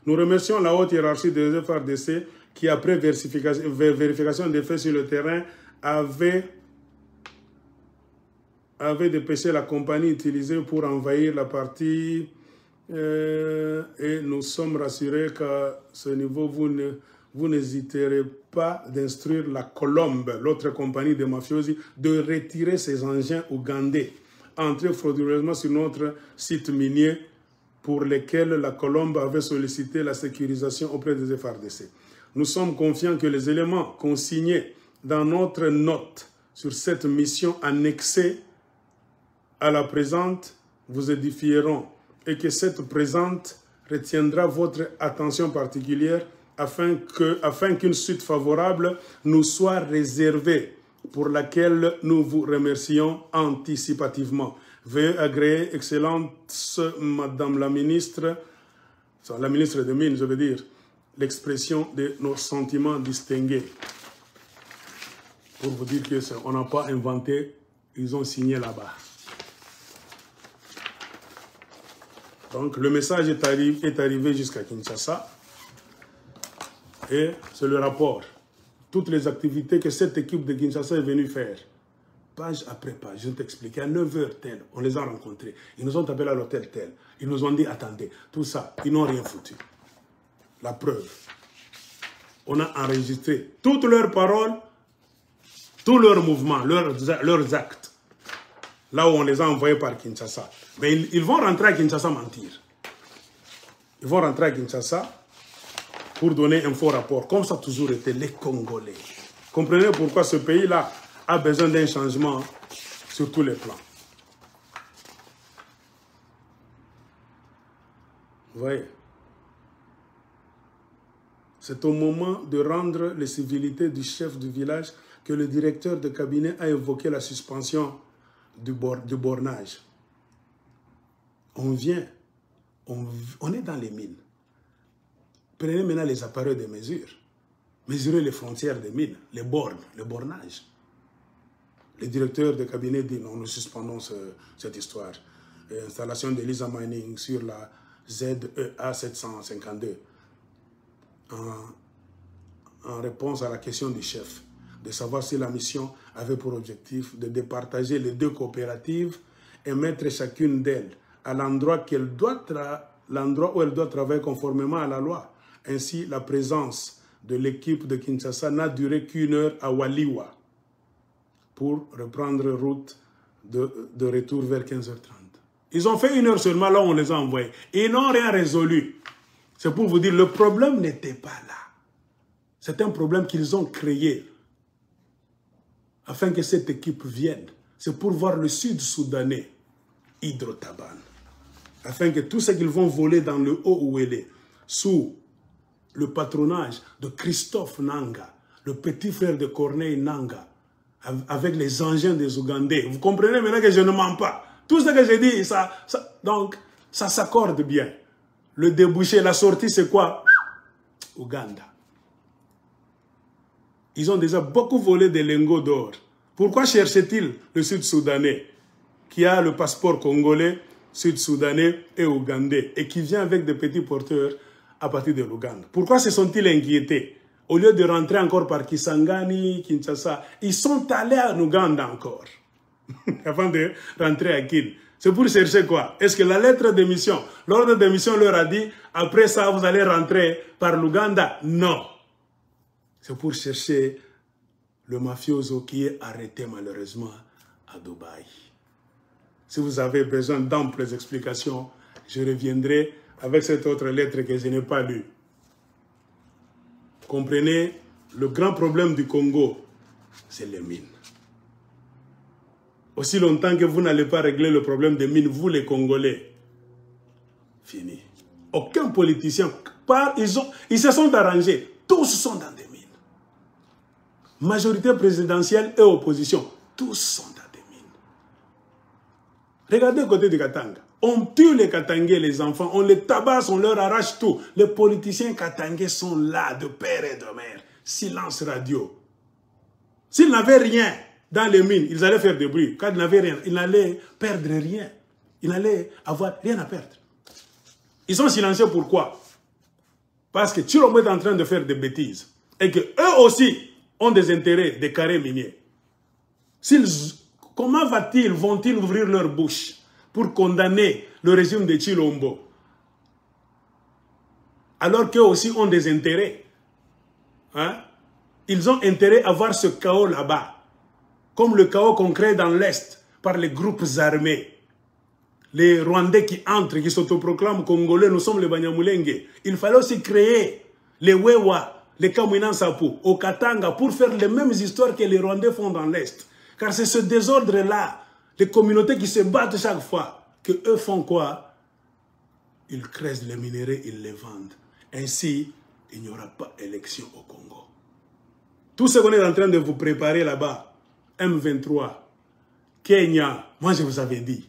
Speaker 1: nous remercions la haute hiérarchie des FARDC qui, après vérification des faits sur le terrain, avait dépêché la compagnie utilisée pour envahir la partie. Et nous sommes rassurés qu'à ce niveau, vous n'hésiterez pas d'instruire la Colombe, l'autre compagnie de mafiosi, de retirer ses engins ougandais entrés frauduleusement sur notre site minier pour lesquels la Colombe avait sollicité la sécurisation auprès des FARDC. Nous sommes confiants que les éléments consignés dans notre note sur cette mission annexée à la présente vous édifieront et que cette présente retiendra votre attention particulière afin qu'une suite favorable nous soit réservée pour laquelle nous vous remercions anticipativement. Veuillez agréer, Excellence Madame la ministre des Mines, je veux dire, l'expression de nos sentiments distingués. Pour vous dire qu'on n'a pas inventé, ils ont signé là-bas. Donc le message est arrivé jusqu'à Kinshasa et c'est le rapport. Toutes les activités que cette équipe de Kinshasa est venue faire. Page après page, je vais t'expliquer. À 9h tel, on les a rencontrés. Ils nous ont appelés à l'hôtel tel. Ils nous ont dit, attendez, tout ça, ils n'ont rien foutu. La preuve. On a enregistré toutes leurs paroles, tous leurs mouvements, leurs actes. Là où on les a envoyés par Kinshasa. Mais ils vont rentrer à Kinshasa mentir. Ils vont rentrer à Kinshasa pour donner un faux rapport. Comme ça a toujours été les Congolais. Comprenez pourquoi ce pays-là a besoin d'un changement sur tous les plans. Vous voyez? C'est au moment de rendre les civilités du chef du village que le directeur de cabinet a évoqué la suspension du bornage. On vient, on est dans les mines. Prenez maintenant les appareils de mesure. Mesurez les frontières des mines, les bornes, le bornage. Le directeur de cabinet dit non, nous suspendons cette histoire. Installation de l'ISA Mining sur la ZEA 752. En réponse à la question du chef, de savoir si la mission avait pour objectif de départager les deux coopératives et mettre chacune d'elles à l'endroit où elle doit travailler conformément à la loi. Ainsi, la présence de l'équipe de Kinshasa n'a duré qu'1 heure à Waliwa pour reprendre route de retour vers 15h30. Ils ont fait 1 heure seulement là où on les a envoyés. Ils n'ont rien résolu. C'est pour vous dire, le problème n'était pas là. C'est un problème qu'ils ont créé afin que cette équipe vienne. C'est pour voir le Sud-Soudanais, Hydro-Taban. Afin que tout ce qu'ils vont voler dans le haut où elle est, sous le patronage de Christophe Nanga, le petit frère de Corneille Nanga, avec les engins des Ougandais. Vous comprenez maintenant que je ne mens pas. Tout ce que j'ai dit, donc, ça s'accorde bien. Le débouché, la sortie, c'est quoi? Ouganda. Ils ont déjà beaucoup volé des lingots d'or. Pourquoi cherchait-il le Sud-Soudanais qui a le passeport congolais, Sud-Soudanais et Ougandais et qui vient avec des petits porteurs à partir de l'Ouganda? Pourquoi se sont-ils inquiétés? Au lieu de rentrer encore par Kisangani, Kinshasa, ils sont allés en Ouganda encore. Avant de rentrer à Kin. C'est pour chercher quoi? Est-ce que la lettre d'émission, l'ordre d'émission leur a dit, après ça, vous allez rentrer par l'Ouganda? Non. C'est pour chercher le mafioso qui est arrêté malheureusement à Dubaï. Si vous avez besoin d'amples explications, je reviendrai avec cette autre lettre que je n'ai pas lue. Comprenez, le grand problème du Congo, c'est les mines. Aussi longtemps que vous n'allez pas régler le problème des mines, vous les Congolais, fini. Aucun politicien, ils se sont arrangés, tous sont dans des mines. Majorité présidentielle et opposition, tous sont dans des mines. Regardez le côté du Katanga. On tue les Katangais, les enfants, on les tabasse, on leur arrache tout. Les politiciens Katangais sont là, de père et de mère. Silence radio. S'ils n'avaient rien dans les mines, ils allaient faire des bruits. Quand ils n'avaient rien, ils n'allaient perdre rien. Ils n'allaient avoir rien à perdre. Ils sont silencieux pourquoi? Parce que Tshilombo est en train de faire des bêtises. Et qu'eux aussi ont des intérêts, des carrés miniers. Comment vont-ils ouvrir leur bouche pour condamner le régime de Tshilombo? Alors qu'eux aussi ont des intérêts. Hein? Ils ont intérêt à voir ce chaos là-bas. Comme le chaos qu'on crée dans l'Est par les groupes armés. Les Rwandais qui entrent, qui s'autoproclament Congolais, nous sommes les Banyamulenge. Il fallait aussi créer les Wewa, les Kamwina Sapu, au Katanga, pour faire les mêmes histoires que les Rwandais font dans l'Est. Car c'est ce désordre-là, les communautés qui se battent chaque fois, que eux font quoi? Ils creusent les minéraux, ils les vendent. Ainsi, il n'y aura pas d'élection au Congo. Tout ce qu'on est en train de vous préparer là-bas, M23, Kenya, moi je vous avais dit,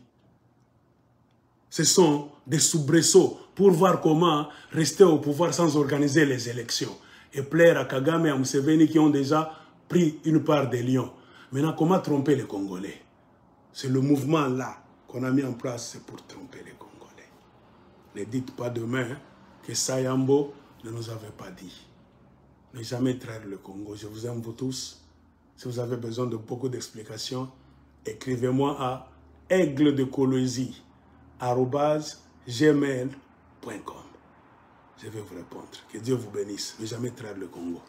Speaker 1: ce sont des soubresauts pour voir comment rester au pouvoir sans organiser les élections et plaire à Kagame et à Museveni qui ont déjà pris une part des lions. Maintenant, comment tromper les Congolais? C'est le mouvement là qu'on a mis en place, c'est pour tromper les Congolais. Ne dites pas demain que Sayambo ne nous avait pas dit. Ne jamais trahir le Congo. Je vous aime vous tous. Si vous avez besoin de beaucoup d'explications, écrivez-moi à aigledecolosie@gmail.com. Je vais vous répondre. Que Dieu vous bénisse. Ne jamais trahir le Congo.